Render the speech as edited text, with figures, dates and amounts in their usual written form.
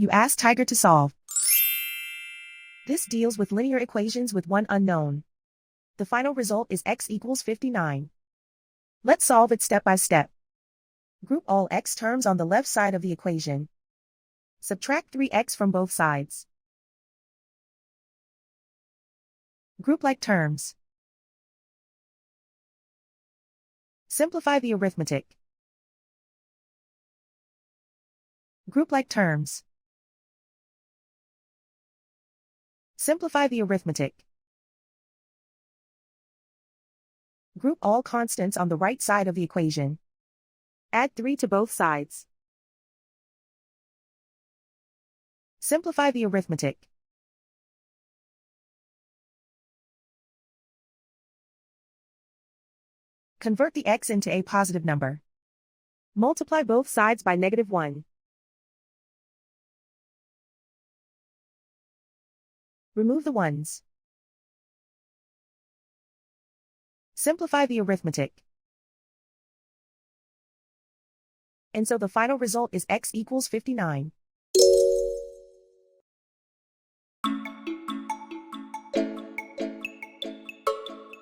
You ask Tiger to solve. This deals with linear equations with one unknown. The final result is x equals 59. Let's solve it step by step. Group all x terms on the left side of the equation. Subtract 3x from both sides. Group like terms. Simplify the arithmetic. Group like terms. Simplify the arithmetic. Group all constants on the right side of the equation. Add 3 to both sides. Simplify the arithmetic. Convert the x into a positive number. Multiply both sides by -1. Remove the ones. Simplify the arithmetic. And so the final result is x equals 59.